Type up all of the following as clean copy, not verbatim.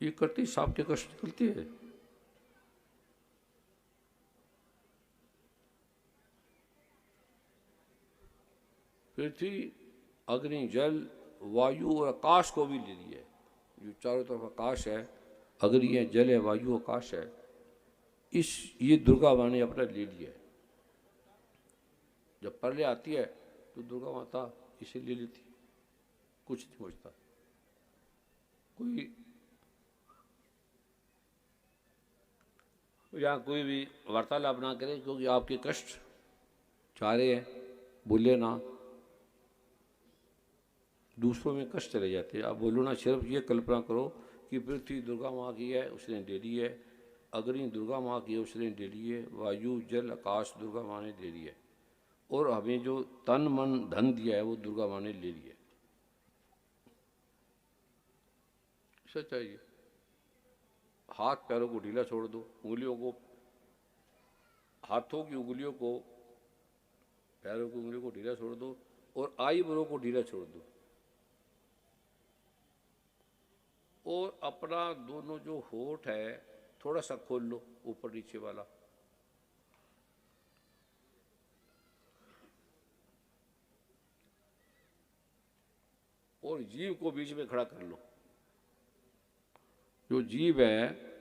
ये करते सांप के कष्ट निकलती है। पृथ्वी, अग्नि, जल, वायु और आकाश को भी ले लिया है। जो चारों तरफ आकाश है, अग्नि है, जल है, वायु, आकाश है, ये दुर्गा माँ ने अपना ले लिया है। जब प्रलय आती है तो दुर्गा माता इसे ले लेती है, कुछ नहीं बचता। कोई यहाँ कोई भी वार्तालाप ना करे, क्योंकि आपके कष्ट चाह रहे हैं, बोले ना, दूसरों में कष्ट चले जाते हैं। आप बोलो ना, सिर्फ ये कल्पना करो कि पृथ्वी दुर्गा माँ की है, उसने दे ली है, अग्नि दुर्गा माँ की है, उसने दे ली है, वायु, जल, आकाश दुर्गा माँ ने दे ली है, और हमें जो तन मन धन दिया है वो दुर्गा माँ ने ले लिया है। सच है ये। हाथ पैरों को ढीला छोड़ दो, उंगलियों को, हाथों की उंगलियों को, पैरों की उंगलियों को ढीला छोड़ दो, और आईब्रो को ढीला छोड़ दो, और अपना दोनों जो होठ है थोड़ा सा खोल लो, ऊपर नीचे वाला, और जीभ को बीच में खड़ा कर लो। जो जीभ है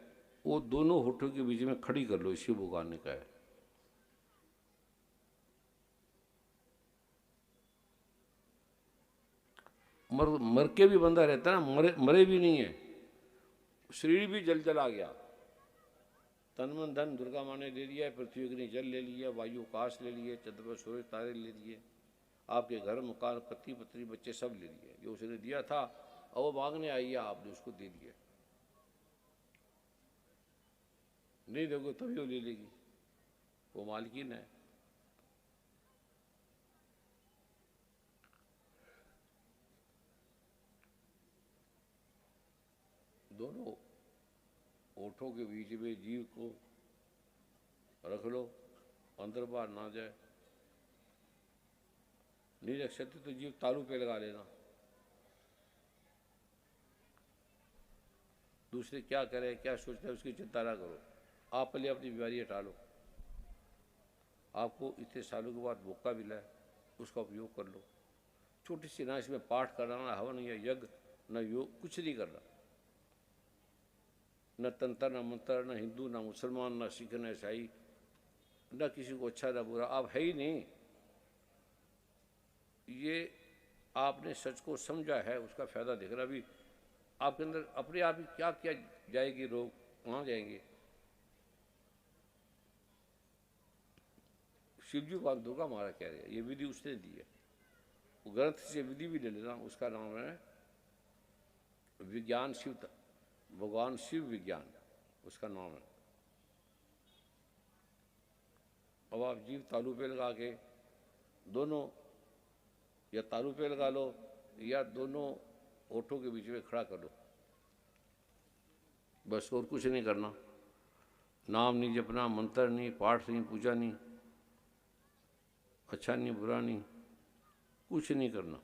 वो दोनों होठों के बीच में खड़ी कर लो, शिव भगवान ने कहा है। मर के भी बंदा रहता है ना, मरे भी नहीं है, शरीर भी जल जला गया, तन मन धन दुर्गा माँ ने ले लिया है, पृथ्वी अग्नि जल ले लिया, वायु आकाश ले लिए, चंद्रमा सूर्य तारे ले लिए, आपके घर मकान पति पत्नी बच्चे सब ले लिए। जो उसने दिया था अब वो मांगने आई है, आपने उसको दे दिया। नहीं दोगे तभी वो ले लेगी, वो मालकिन है। दोनों ओठों के बीच में जीव को रख लो, अंदर बाहर ना जाए। नहीं रख सकते तो जीव तालू पे लगा लेना। दूसरे क्या करे क्या सोचते हैं उसकी चिंता ना करो, आप पहले अपनी बीमारी हटा लो। आपको इतने सालों के बाद मौका मिला है, उसका उपयोग कर लो। छोटी सी ना इसमें पाठ करना, ना हवन या यज्ञ, न योग, कुछ नहीं करना। न तंत्र, न मंत्र, न हिंदू, न मुसलमान, न सिख, न ईसाई, न किसी को अच्छा न बुरा, आप है ही नहीं। ये आपने सच को समझा है, उसका फायदा देख रहा। अभी आपके अंदर अपने आप ही क्या क्या जाएगी, रोग कहाँ जाएंगे। शिव जी को दुर्गा मारा कह रहे हैं, ये विधि उसने दी है। वो ग्रंथ से विधि भी ले लेना, उसका नाम है विज्ञान शिव, भगवान शिव विज्ञान, उसका नाम है। अब आप जीव तालू पे लगा के दोनों, या तालू पे लगा लो या दोनों ओठों के बीच में खड़ा कर लो, बस और कुछ नहीं करना। नाम नहीं जपना, मंत्र नहीं, पाठ नहीं, पूजा नहीं, अच्छा नहीं बुरा नहीं, कुछ नहीं करना।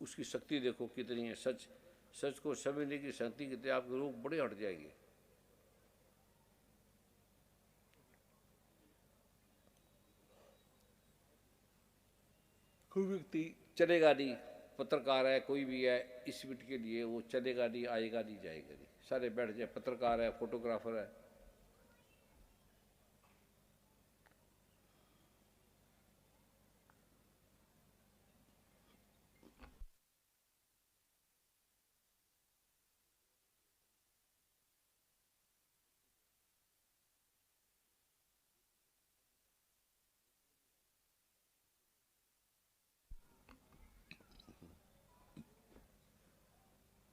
उसकी शक्ति देखो कितनी है। सच सच को समझने की शक्ति कितनी, आपके रोग बड़े हट जाएंगे। कोई व्यक्ति चलेगा नहीं, पत्रकार है कोई भी है, इस मिनट के लिए वो चलेगा नहीं, आएगा नहीं, जाएगा नहीं, सारे बैठ जाए। पत्रकार है, फोटोग्राफर है,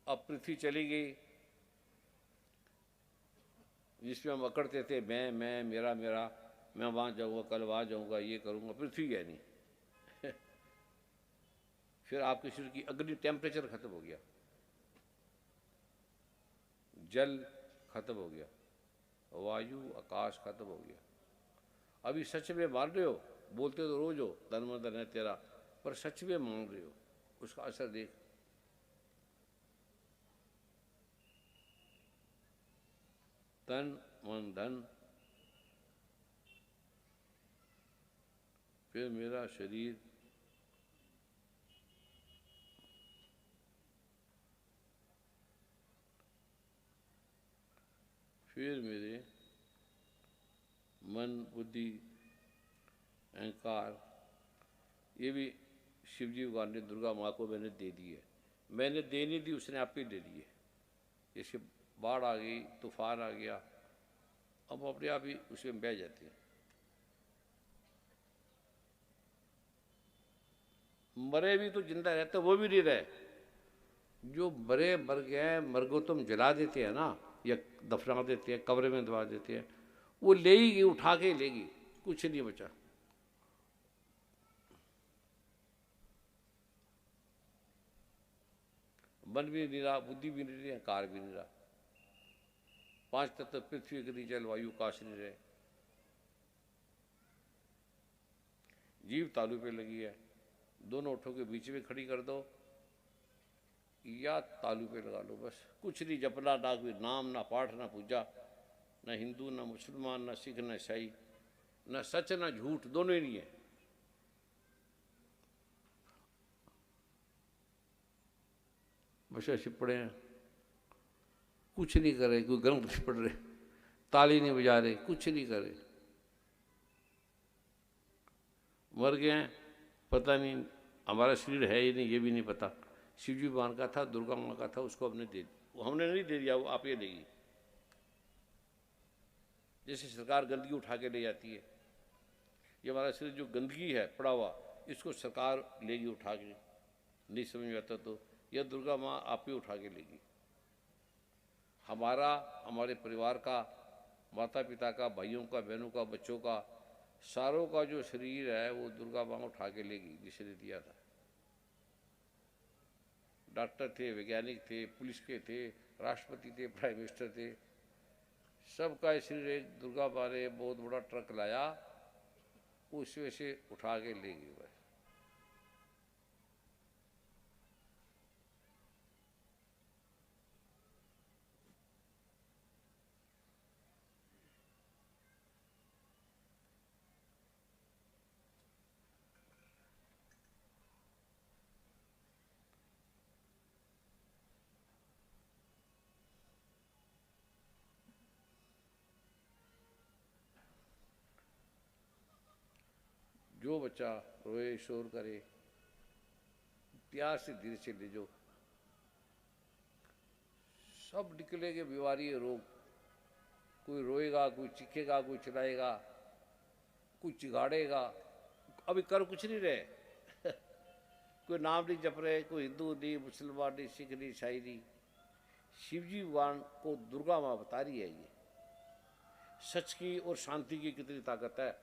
अब पृथ्वी चली गई। जिसमें हम अकड़ते थे, मैं मेरा मेरा, मैं वहाँ जाऊँगा, कल वहाँ जाऊँगा, ये करूँगा, पृथ्वी है नहीं। फिर आपके शरीर की अग्नि, टेम्परेचर खत्म हो गया, जल खत्म हो गया, वायु आकाश खत्म हो गया। अभी सच में मान रहे हो, बोलते तो रोज हो तन मन धन है तेरा, पर सच में मान रहे हो, उसका असर देख। तन मन धन, फिर मेरा शरीर, फिर मेरे मन बुद्धि अहंकार, ये भी शिव जी भगवान ने दुर्गा माँ को मैंने दे दी है। मैंने दे नहीं दी, उसने आप ही ले ली है। जैसे बाढ़ आ गई, तूफान आ गया, अब अपने आप ही उसमें बह जाते हैं। मरे भी तो जिंदा रहते, वो भी नहीं रहे। जो मरे मर गए, मरगो तुम जला देते हैं ना, या दफना देते हैं, कब्र में दबा देते हैं, वो लेगी, उठा के लेगी, कुछ नहीं बचा। मन भी नहीं रहा, बुद्धि भी नहीं रही, अहंकार भी नहीं रहा। पांच तत्व पृथ्वी अग्नि जल वायु काश नहीं रहे। जीव तालू पे लगी है, दोनों ओठों के बीच में खड़ी कर दो या तालू पे लगा लो, बस कुछ नहीं जपना, ना कोई नाम, ना पाठ, ना पूजा, न हिंदू, न मुसलमान, न सिख, न ईसाई, न सच न झूठ, दोनों ही नहीं है। बस ऐसे पड़े हैं, कुछ नहीं कर रहे, कोई ग्रंथ नहीं पढ़ रहे, ताली नहीं बजा रहे, कुछ नहीं कर रहे, मर गए हैं, पता नहीं हमारा शरीर है ही नहीं, ये भी नहीं पता। शिव जी भगवान का था, दुर्गा माँ का था, उसको हमने दे दिया। हमने नहीं दे दिया, वो आप ये देगी। जैसे सरकार गंदगी उठा के ले जाती है, ये हमारा शरीर जो गंदगी है पड़ा हुआ, इसको सरकार लेगी उठा के, नहीं समझ में आता तो यह दुर्गा माँ आप ही उठा के लेगी। हमारा, हमारे परिवार का, माता पिता का, भाइयों का, बहनों का, बच्चों का, सारों का जो शरीर है वो दुर्गा माँ उठा के लेगी, जिसने दिया था। डॉक्टर थे, वैज्ञानिक थे, पुलिस के थे, राष्ट्रपति थे, प्राइम मिनिस्टर थे, सबका शरीर एक दुर्गा माँ ने बहुत बड़ा ट्रक लाया, उसमें से उठा के ले गई। बस जो बच्चा रोए शोर करे, प्यार से धीरे से ले जो, सब निकलेंगे बीमारी रोग। कोई रोएगा, कोई चीखेगा, कोई चिल्लाएगा, कोई चिगाड़ेगा, अभी कर कुछ नहीं रहे। कोई नाम नहीं जप रहे, कोई हिंदू नहीं, मुसलमान नहीं, सिख नहीं, ईसाई नहीं। शिवजी भगवान को दुर्गा माँ बता रही है ये सच की और शांति की कितनी ताकत है।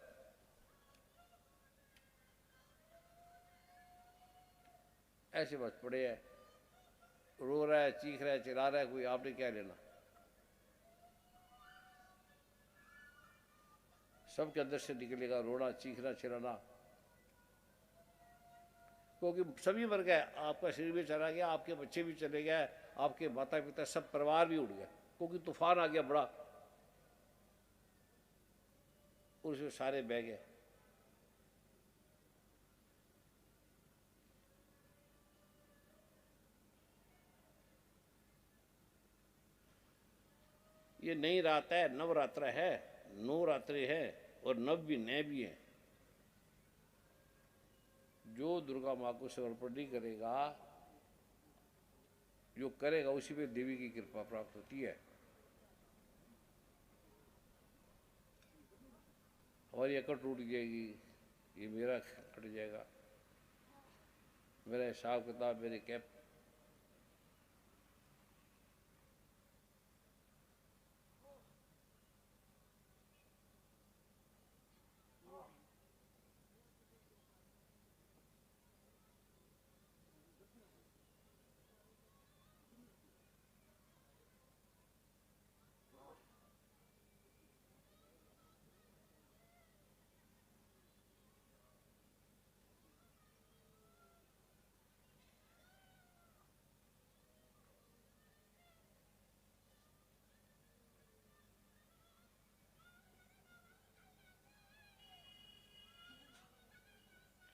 ऐसे बस पड़े है, रो रहा है, चीख रहा है, चिल्ला रहा है, कोई आपने क्या लेना। सबके अंदर से निकलेगा रोना, चीखना, चिल्लाना, क्योंकि सभी मर गए। आपका शरीर भी चला गया, आपके बच्चे भी चले गए, आपके माता पिता, सब परिवार भी उड़ गया, क्योंकि तूफान आ गया बड़ा और उसमें सारे बह गए। ये नई रात है, नवरात्र है, 9 रात्रि है और नव भी नए भी हैं। जो दुर्गा माँ को समर्पण नहीं करेगा, जो करेगा उसी पे देवी की कृपा प्राप्त होती है। हमारी अकड़ टूट जाएगी, ये मेरा कट जाएगा, मेरा हिसाब किताब, मेरे कैप।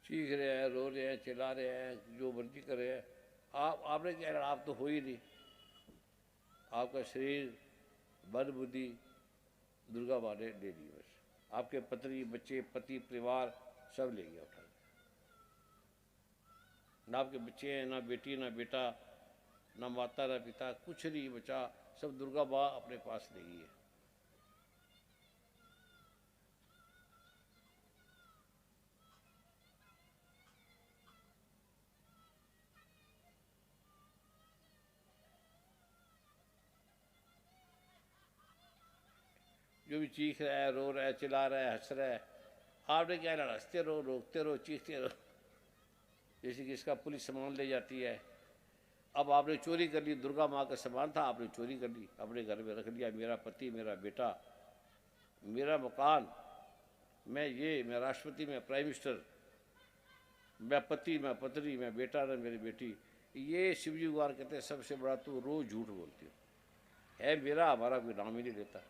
चीख रहे हैं, रो रहे हैं, चिल्ला रहे हैं, जो मर्जी कर रहे हैं। आपने क्या, आप तो हो ही नहीं। आपका शरीर, मन, बुद्धि दुर्गा माँ ने ले ली बस। आपके पत्नी, बच्चे, पति, परिवार सब ले गया उठा के। ना आपके बच्चे हैं, ना बेटी, ना बेटा, ना माता, ना पिता, कुछ नहीं बचा। सब दुर्गा माँ अपने पास ले गई है। जो भी चीख रहा है, रो रहा है, चिल्ला रहा है, हंस रहा है, आपने क्या लड़ा, हंसते रहो, रोकते रहो, चीखते रहो। जैसे कि इसका पुलिस सामान ले जाती है। अब आपने चोरी कर ली, दुर्गा माँ का सामान था, आपने चोरी कर ली, अपने घर में रख लिया। मेरा पति, मेरा बेटा, मेरा मकान, मैं राष्ट्रपति, मैं प्राइम मिनिस्टर, मैं पति, मैं पत्नी, मैं बेटा, न मेरी बेटी। ये शिवजी भगवान कहते हैं सबसे बड़ा तू रोज झूठ बोलती हो, है मेरा, हमारा कोई नाम ही नहीं लेता।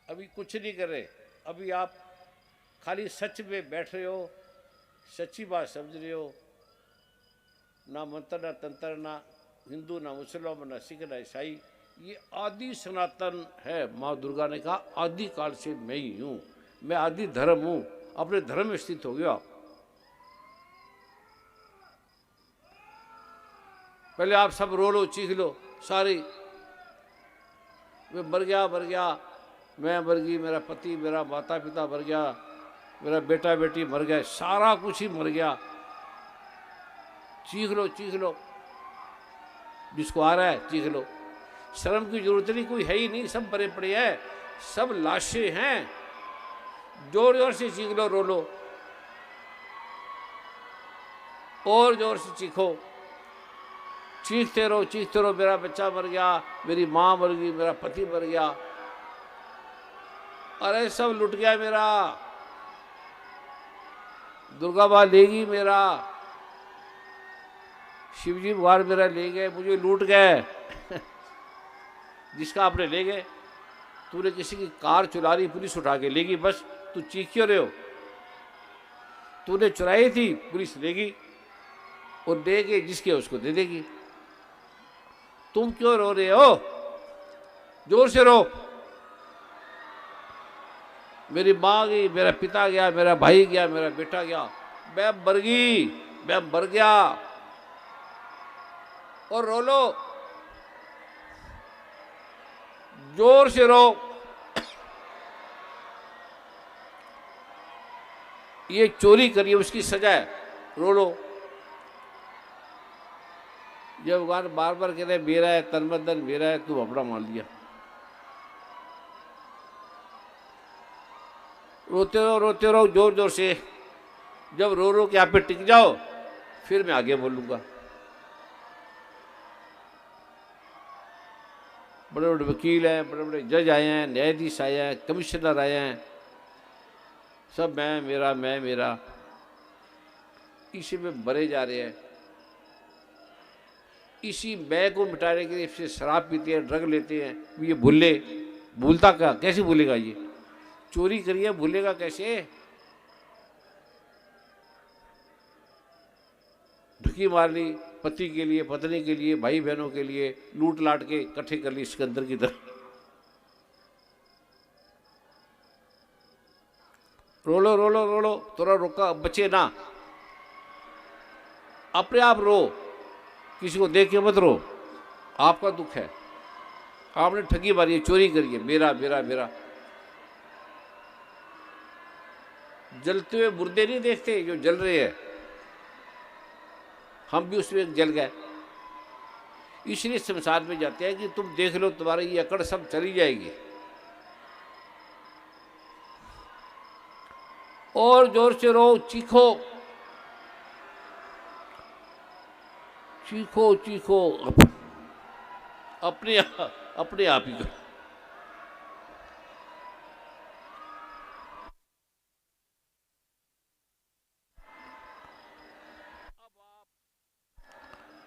अभी कुछ नहीं कर रहे, अभी आप खाली सच में बैठ रहे हो, सच्ची बात समझ रहे हो। ना मंत्र, ना तंत्र, ना हिंदू, ना मुसलमान, ना सिख, ना ईसाई। ये आदि सनातन है। माँ दुर्गा ने कहा आदि काल से मैं ही हूँ, मैं आदि धर्म हूँ। अपने धर्म में स्थित हो गया। पहले आप सब रो लो, चीख लो सारी, वे मर गया, मर गया, मैं मर गई, मेरा पति, मेरा माता पिता मर गया, मेरा बेटा बेटी मर गए, सारा कुछ ही मर गया। चीख लो, चीख लो, जिसको आ रहा है चीख लो। शर्म की जरूरत नहीं, कोई है ही नहीं, सब भरे पड़े हैं, सब लाशें हैं। जोर जोर से चीख लो, रो लो, और जोर से चीखो, चीखते रहो, चीखते रहो। मेरा बच्चा मर गया, मेरी माँ मर गई, मेरा पति मर गया, अरे सब लुट गया मेरा, दुर्गा माँ लेगी मेरा, शिवजी भगवान मेरा ले गए, मुझे लूट गए। जिसका आपने ले गए, तूने किसी की कार चुरा ली, पुलिस उठा के लेगी, बस तू चीख क्यों रहे हो? तूने चुराई थी, पुलिस लेगी, और देगी जिसके उसको दे देगी। तुम क्यों रो रहे हो? जोर से रो। मेरी माँ गई, मेरा पिता गया, मेरा भाई गया, मेरा बेटा गया, मैं मर गई, मैं मर गया, और रो लो, जोर से रो। ये चोरी करिए, उसकी सजा है, रो लो। जब भगवान बार बार कह रहे मेरा है, तन मन धन मेरा है, तू अपना मान लिया। रोते रहो जोर जोर से। जब रो रो के आप पे टिक जाओ, फिर मैं आगे बोलूंगा। बड़े बड़े वकील हैं, बड़े बड़े जज आए हैं, न्यायाधीश आए हैं, कमिश्नर आए हैं, सब मैं मेरा, इसी में मरे जा रहे हैं। इसी मैं को मिटाने के लिए इससे शराब पीते हैं, ड्रग लेते हैं। ये भूलता क्या, कैसे भूलेगा? ये चोरी करिए, भूलेगा कैसे? ढुकी मार ली, पति के लिए, पत्नी के लिए, भाई बहनों के लिए, लूट लाट के इकट्ठे कर ली सिकंदर की तरह। रोलो रोलो रोलो, थोड़ा रोका, बचे ना, अपने आप रो, किसी को देख के मत रो। आपका दुख है, आपने ठगी मारी है, चोरी करी है, मेरा मेरा मेरा। जलते हुए मुर्दे नहीं देखते जो जल रहे हैं, हम भी उसमें जल गए। इसलिए शमशान में जाते हैं कि तुम देख लो, तुम्हारी ये अकड़ सब चली जाएगी। और जोर से रो, चीखो, चीखो चीखो, अपने आप ही।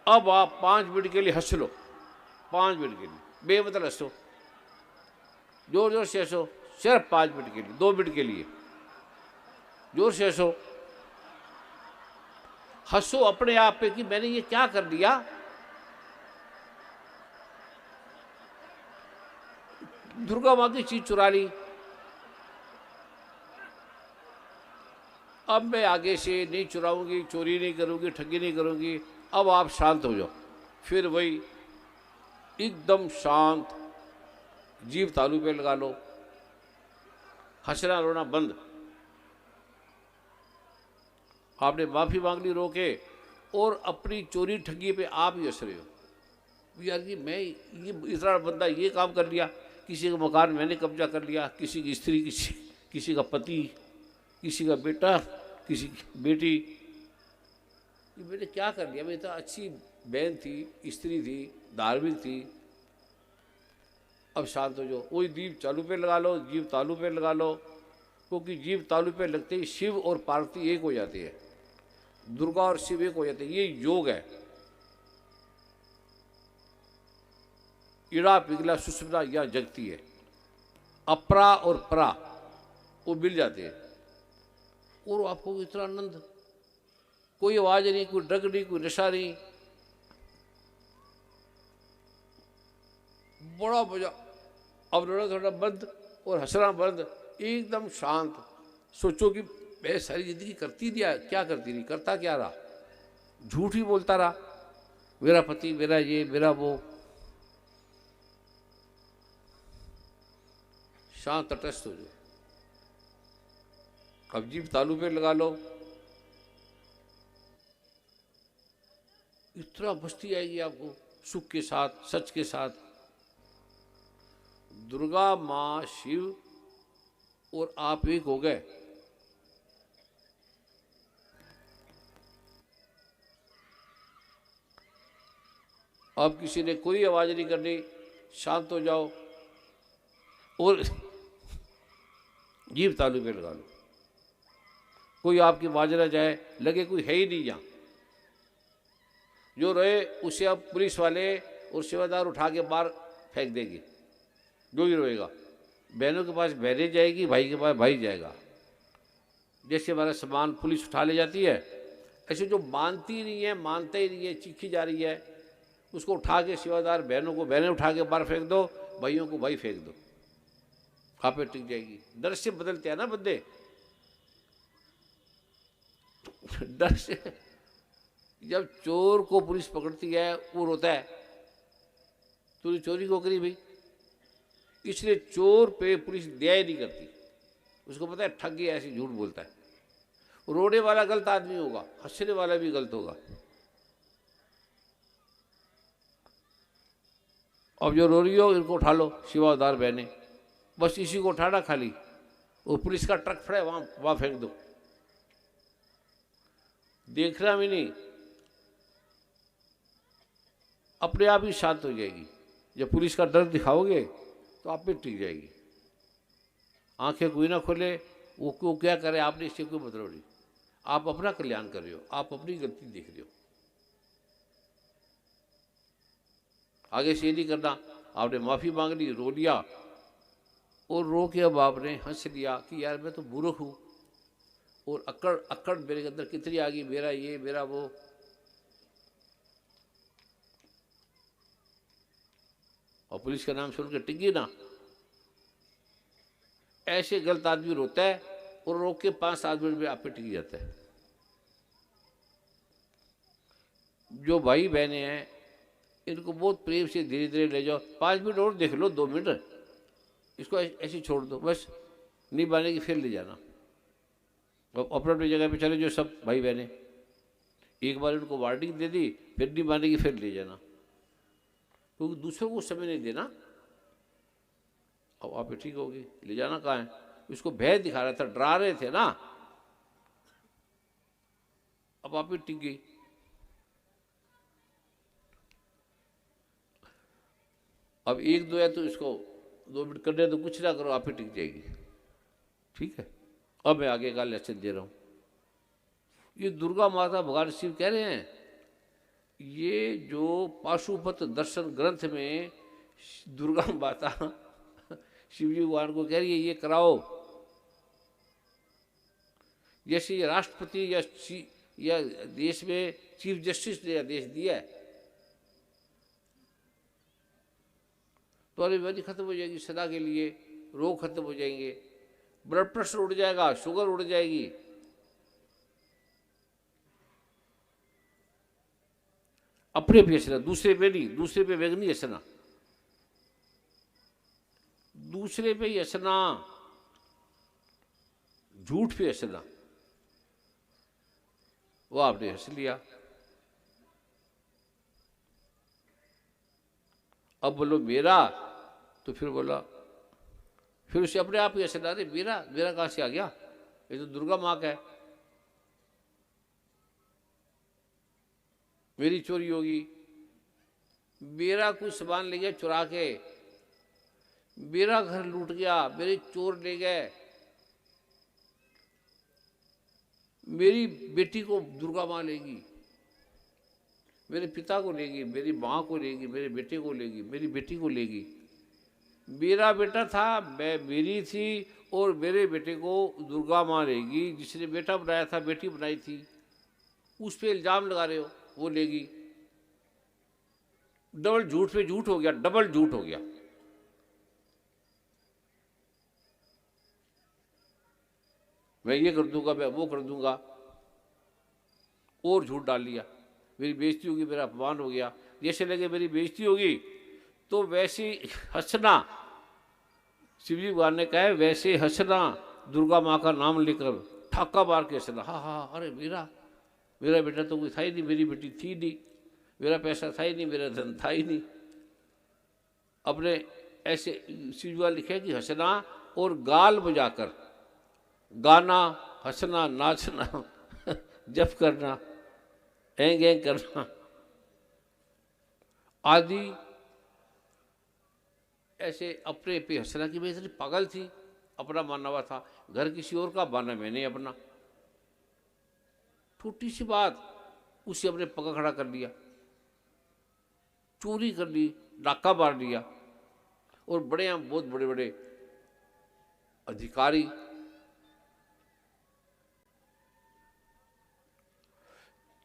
अब आप 5 मिनट के लिए हंस लो, 5 मिनट के लिए बेमतलब हंसो, जोर जोर से हंसो, सिर्फ 5 मिनट के लिए, 2 मिनट के लिए जोर से हंसो। हंसो अपने आप पे कि मैंने ये क्या कर दिया। दुर्गा माँ की चीज चुरा ली, अब मैं आगे से नहीं चुराऊंगी, चोरी नहीं करूंगी, ठगी नहीं करूंगी। अब आप शांत हो जाओ, फिर वही एकदम शांत, जीभ तालू पे लगा लो, हंसना रोना बंद। आपने माफी मांग ली रो के, और अपनी चोरी ठगी पे आप ही हंस रहे हो। यार ये मैं ये इतना बंदा ये काम कर लिया, किसी का मकान मैंने कब्जा कर लिया, किसी की स्त्री, किसी का पति, किसी का बेटा, किसी की बेटी, ये मैंने क्या कर लिया। मैं तो अच्छी बहन थी, स्त्री थी, धार्मिक थी। अब शांत हो जाओ, वही जीभ चालू पे लगा लो, जीभ तालू पे लगा लो, क्योंकि जीभ तालू पे लगते ही शिव और पार्वती एक हो जाती है, दुर्गा और शिव एक हो जाते हैं। ये योग है। इड़ा पिघला सुषुम्ना या जगती है, अपरा और परा वो मिल जाते हैं, और आपको इतना आनंद, कोई आवाज नहीं, कोई ड्रग नहीं, कोई नशा नहीं, बड़ा मजा। अब रोना थोड़ा बंद और हंसना बंद, एकदम शांत। सोचो कि मैं सारी जिंदगी करती दिया, क्या करती रही, करता क्या रहा, झूठ ही बोलता रहा, मेरा पति, मेरा ये, मेरा वो। शांत तटस्थ हो जाओ। अब जीभ तालू पे लगा लो, इतना मस्ती आएगी आपको, सुख के साथ, सच के साथ। दुर्गा माँ, शिव और आप एक हो गए। अब किसी ने कोई आवाज नहीं करनी, शांत हो जाओ और जीभ तालू पे लगा लो। कोई आपकी आवाज ना जाए, लगे कोई है ही नहीं यहाँ। जो रहे उसे अब पुलिस वाले और सेवादार उठा के बाहर फेंक देंगे, जो ही रोएगा। बहनों के पास बहनें जाएगी, भाई के पास भाई जाएगा। जैसे हमारा सामान पुलिस उठा ले जाती है, ऐसे जो मानती नहीं है, मानता ही नहीं है, चीखी जा रही है, उसको उठा के सेवादार, बहनों को बहनें उठा के बाहर फेंक दो, भाइयों को भाई फेंक दो, खापे टिक जाएगी। डर से बदलते हैं ना बंदे, डर से। जब चोर को पुलिस पकड़ती है वो रोता है, तूने चोरी को करी भाई, इसलिए चोर पे पुलिस दया ही नहीं करती। उसको पता है ठगी ऐसी झूठ बोलता है। रोने वाला गलत आदमी होगा, हंसने वाला भी गलत होगा। अब जो रो रही हो इनको उठा लो, सेवादार बहने, बस इसी को उठाना खाली, वो पुलिस का ट्रक खड़ा है वहां फेंक दो, देखना भी नहीं, अपने आप ही शांत हो जाएगी। जब पुलिस का डर दिखाओगे तो आप पे टिक जाएगी। आंखें कोई ना खोले, वो क्या करे, आपने इससे कोई मतलब नहीं। आप अपना कल्याण कर रहे हो, आप अपनी गलती देख रहे हो। आगे से नहीं करना। आपने माफी मांग ली, रो लिया, और रो के अब आपने हंस लिया कि यार मैं तो मूर्ख हूं, और अकड़ अकड़ मेरे अंदर कितनी आ गई, मेरा ये, मेरा वो। और पुलिस का नाम सुन के टिकी ना। ऐसे गलत आदमी रोता है और रो के 5-7 मिनट में आप पे टिक जाता है। जो भाई बहने हैं इनको बहुत प्रेम से धीरे धीरे ले जाओ, 5 मिनट और देख लो, 2 मिनट, इसको ऐसे छोड़ दो, बस नहीं मानेगी फिर ले जाना। अपने अपनी जगह पे चले जो सब भाई बहने, एक बार उनको वार्निंग दे दी, फिर नहीं मानेगी फिर ले जाना, क्योंकि दूसरों को समय नहीं देना। अब आप ठीक होगी, ले जाना कहाँ है, उसको भय दिखा रहा था, डरा रहे थे ना, अब आप टिक गई। अब 1-2 है तो इसको 2 मिनट करने तो कुछ ना करो, आप ही टिक जाएगी। ठीक है, अब मैं आगे का लेसन दे रहा हूं। ये दुर्गा माता भगवान शिव कह रहे हैं ये जो पाशुपत दर्शन ग्रंथ में दुर्गा माता शिवजी भगवान को कह रही है ये कराओ। जैसे ये राष्ट्रपति या देश में चीफ जस्टिस ने आदेश दिया है तो अरे बीमारी खत्म हो जाएगी सदा के लिए, रोग खत्म हो जाएंगे, ब्लड प्रेशर उड़ जाएगा, शुगर उड़ जाएगी। अपने पे हंसना, दूसरे पे नहीं, दूसरे पे वेग नहीं हंसना, दूसरे पे ही हंसना, झूठ पे हंसना। वो आपने हंस लिया, अब बोलो मेरा, तो फिर बोला, फिर उसे अपने आप ही हंसना, अरे मेरा मेरा कहां से आ गया, ये तो दुर्गा माँ का है, मेरी चोरी होगी, मेरा कुछ सामान ले गया चुरा के, मेरा घर लूट गया, मेरे चोर ले गए, मेरी बेटी को दुर्गा माँ लेगी, मेरे पिता को लेगी, मेरी माँ को लेगी, मेरे बेटे को लेगी, मेरी बेटी को लेगी। मेरा बेटा था, मैं मेरी थी, और मेरे बेटे को दुर्गा माँ लेगी, जिसने बेटा बनाया था बेटी बनाई थी, उस पे इल्जाम लगा रहे हो, वो लेगी। डबल झूठ पे झूठ हो गया, डबल झूठ हो गया। मैं ये कर दूंगा, मैं वो कर दूंगा, और झूठ डाल लिया, मेरी बेइज्जती होगी, मेरा अपमान हो गया। जैसे लगे मेरी बेइज्जती होगी तो वैसे हंसना, शिवजी भगवान ने कहा है वैसे हंसना, दुर्गा माँ का नाम लेकर ठाका मार के हंसना, हाँ हाँ, अरे मेरा बेटा तो कोई था ही नहीं, मेरी बेटी थी नहीं, मेरा पैसा था ही नहीं, मेरा धन था ही नहीं। अपने ऐसे शिवजी भगवान लिखे कि हंसना और गाल बजाकर, गाना, हंसना, नाचना, जप करना, एंग एंग करना आदि, ऐसे अपने पे हंसना की मैं इतनी पागल थी, अपना माना हुआ था, घर किसी और का माना मैंने अपना। छोटी सी बात उसे अपने पग खड़ा कर लिया, चोरी कर ली, डाका मार लिया, और बड़े हैं बहुत बड़े बड़े अधिकारी,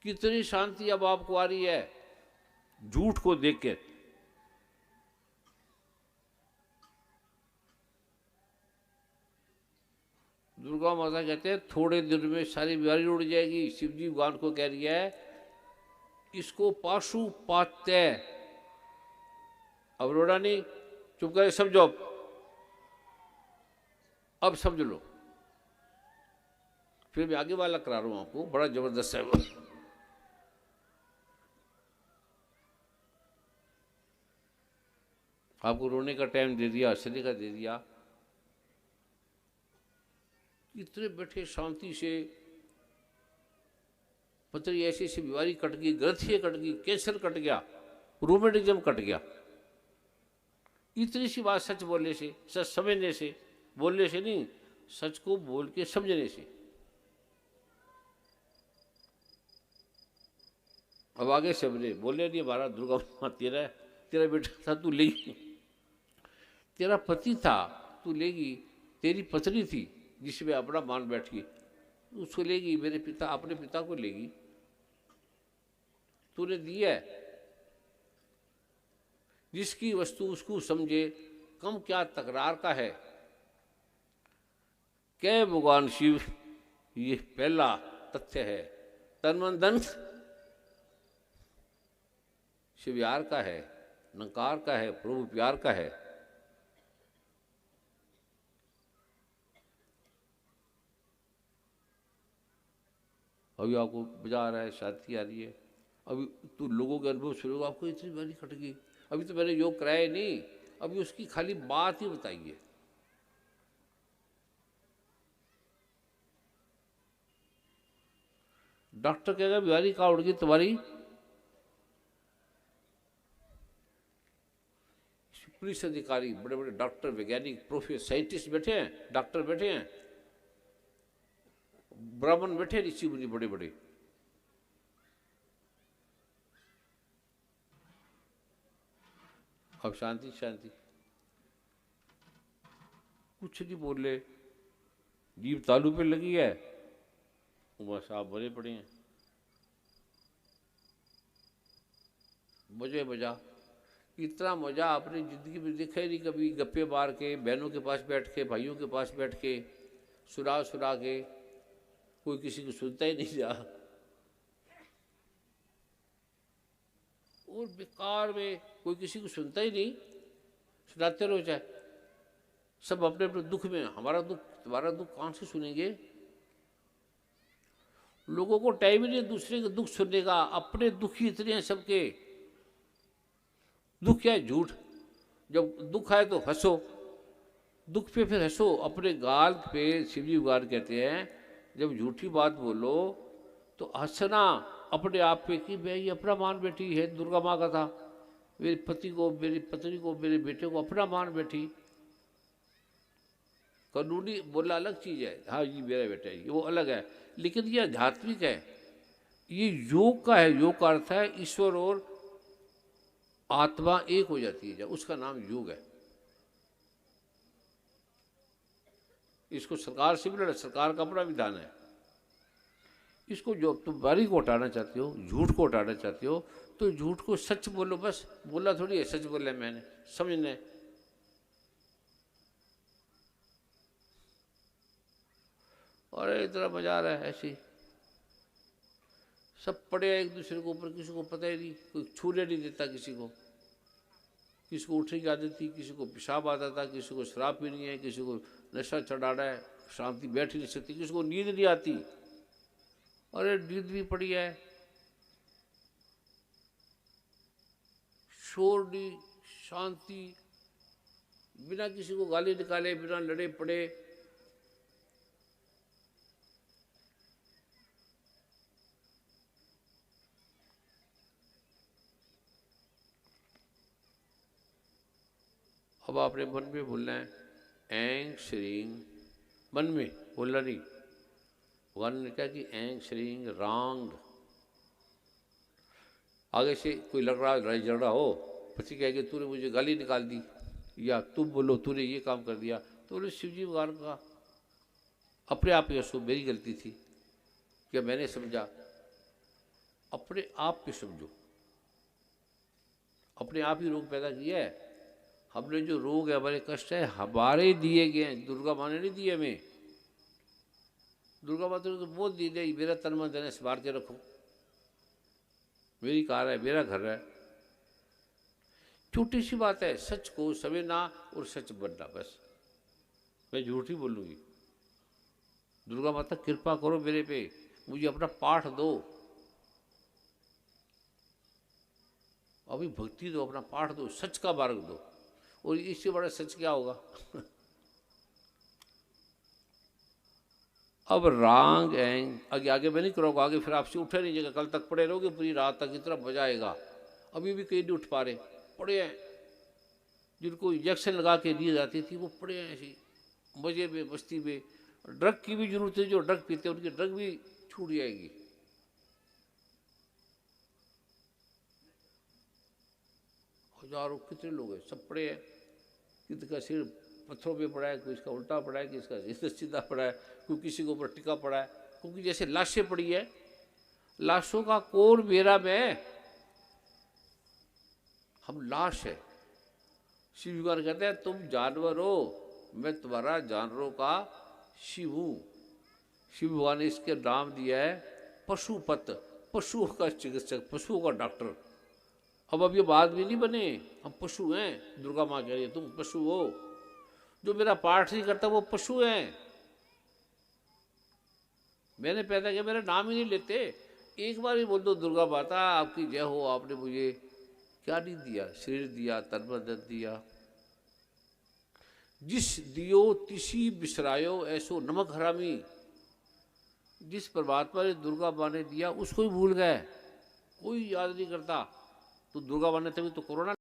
कितनी शांति अब आपको आ रही है झूठ को देख के। दुर्गा माता कहते हैं थोड़े दिन में सारी बीमारी उड़ जाएगी। शिवजी भगवान को कह रही है इसको पाशुपात्य, अब रोना नहीं, चुप कर समझो, अब समझ लो, फिर मैं आगे वाला करा रहा हूं आपको, बड़ा जबरदस्त है वो। आपको रोने का टाइम दे दिया, हंसने का दे दिया, इतने बैठे शांति से, पतरी ऐसी ऐसी बीमारी कट गई, ग्रंथियां कट गई, कैंसर कट गया, रोमेटिज्म कट गया, इतनी सी बात सच बोलने से, सच समझने से, बोलने से नहीं, सच को बोल के समझने से। अब आगे समझे, बोले नहीं हमारा दुर्गा माँ तेरा बेटा था तू लेगी, तेरा पति था तू लेगी, तेरी पत्नी थी जिसमें अपना मान बैठी, उसको लेगी, मेरे पिता अपने पिता को लेगी, तूने दिया है। जिसकी वस्तु उसको समझे, कम क्या तकरार का है। क्या भगवान शिव, ये पहला तथ्य है, तन मन धन शिव यार का है, नकार का है, प्रभु प्यार का है। अभी आपको मजा आ रहा है, शांति आ रही है, अभी तो लोगों के अनुभव सुनो, आपको इतनी बीमारी कट गई, अभी तो मैंने योग कराया नहीं, अभी उसकी खाली बात ही बताइए। डॉक्टर कहेगा बीमारी कहाँ उड़ गई तुम्हारी, पुलिस अधिकारी, बड़े बड़े डॉक्टर, वैज्ञानिक, प्रोफेसर, साइंटिस्ट बैठे हैं, डॉक्टर बैठे हैं, ब्राह्मण बैठे, ऋषि मुनि बड़े बड़े, अब शांति शांति, कुछ नहीं बोल रहे, जीभ तालू पे लगी है, बस आप भरे पड़े हैं। मजे मजा, इतना मजा आपने जिंदगी में देखा ही नहीं कभी। गप्पे मार के, बहनों के पास बैठ के, भाइयों के पास बैठ के, सुना सुना के, कोई किसी को सुनता ही नहीं जा, और बेकार में कोई किसी को सुनता ही नहीं, सुनाते रहो चाहे, सब अपने अपने दुख में। हमारा दुख तुम्हारा दुख कौन से सुनेंगे? लोगों को टाइम ही नहीं दूसरे के दुख सुनने का, अपने दुख ही इतने हैं सबके। दुख क्या है? झूठ। जब दुख आए तो हंसो, दुख पे फिर हंसो। अपने गाल पे शिवजी भगवान कहते हैं जब झूठी बात बोलो तो हंसना अपने आप पे कि मैं ये अपना मान बैठी है। दुर्गा माँ का था, मेरे पति को, मेरी पत्नी को, मेरे बेटे को अपना मान बैठी। कानूनी बोलना अलग चीज़ है, हाँ ये मेरा बेटा है, ये वो अलग है, लेकिन ये आध्यात्मिक है, ये योग का है। योग का अर्थ है ईश्वर और आत्मा एक हो जाती है, जब उसका नाम योग है। इसको सरकार से भी लड़ा, सरकार का अपना विधान है। इसको जो तुम बारी को हटाना चाहते हो, झूठ को हटाना चाहते हो, तो झूठ को सच बोलो। बस बोला थोड़ी है, सच बोला मैंने, समझने। और इतना मजा आ रहा है ऐसी, सब पड़े एक दूसरे के ऊपर, किसी को पता ही नहीं, कोई छूने नहीं देता किसी को। किसी को उठने की आदत थी, किसी को पेशाब आता था, किसी को शराब पीनी है, किसी को नशा चढ़ाना है, शांति बैठ ही नहीं सकती, किसी को नींद नहीं आती। अरे नींद भी पड़ी है, शोर नहीं, शांति, बिना किसी को गाली निकाले, बिना लड़े पड़े। अब आपने मन में बोलना है ऐंग श्रींग, मन में बोलना नहीं। भगवान ने कहा कि ऐंग श्रींग रांग। आगे से कोई लड़ रहा, लड़ाई झगड़ा हो, पति कहेगा तूने मुझे गाली निकाल दी, या तुम बोलो तूने ये काम कर दिया, तो बोले शिवजी भगवान का अपने आप ही, मेरी गलती थी, क्या मैंने समझा। अपने आप पे समझो, अपने आप ही रोग पैदा किया है। हमने जो रोग है, हमारे कष्ट है, हमारे दिए गए हैं, दुर्गा माँ ने नहीं दिए हमें। दुर्गा माता ने तो बोल दी नहीं, मेरा तन मन धन संभाल के रखो, मेरी कार है, मेरा घर है। छोटी सी बात है, सच को समझना और सच बनना, बस। मैं झूठ ही बोलूँगी। दुर्गा माता कृपा करो मेरे पे, मुझे अपना पाठ दो, अभी भक्ति दो, अपना पाठ दो, सच का मार्ग दो। और इससे बड़ा सच क्या होगा? अब रांग एंग आगे आगे मैं नहीं करूँगा, आगे फिर आपसे उठे नहीं जाएगा, कल तक पड़े रहोगे पूरी रात तक, इतना मजा आएगा। अभी भी कहीं नहीं उठ पा रहे, पड़े हैं। जिनको इंजेक्शन लगा के दी जाती थी वो पड़े हैं ऐसे मजे में, मस्ती में। ड्रग की भी जरूरत है, जो ड्रग पीते हैं उनकी ड्रग भी छूट जाएगी। हजारों कितने लोग हैं, सब पड़े हैं। किसी का सिर पत्थरों पे पड़ा है, कोई इसका उल्टा पड़ा है, किसी का इधर सीधा पड़ा है, कोई किसी के ऊपर टिका पड़ा है। क्योंकि जैसे लाशें पड़ी है, लाशों का कौन मेरा मैं, हम लाश है। शिव भगवान कहते हैं तुम जानवर हो, मैं तुम्हारा जानवरों का शिव हूँ। शिव भगवान ने इसके नाम दिया है पशुपत, पशुओं का चिकित्सक, पशुओं का डॉक्टर। अब ये बात भी नहीं बने, हम पशु हैं। दुर्गा माँ कह रही है तुम पशु हो, जो मेरा पाठ नहीं करता वो पशु है। मैंने पैदा किया, मेरा नाम ही नहीं लेते। एक बार ही बोल दो दुर्गा माता आपकी जय हो, आपने मुझे क्या नहीं दिया, शरीर दिया, तन मन दिया। जिस दियो तिसी बिसरायो ऐसो नमक हरामी। जिस परमात्मा ने दुर्गा माँ ने दिया उसको ही भूल गए, कोई याद नहीं करता। तो दुर्गा माँ ने तभी तो कोरोना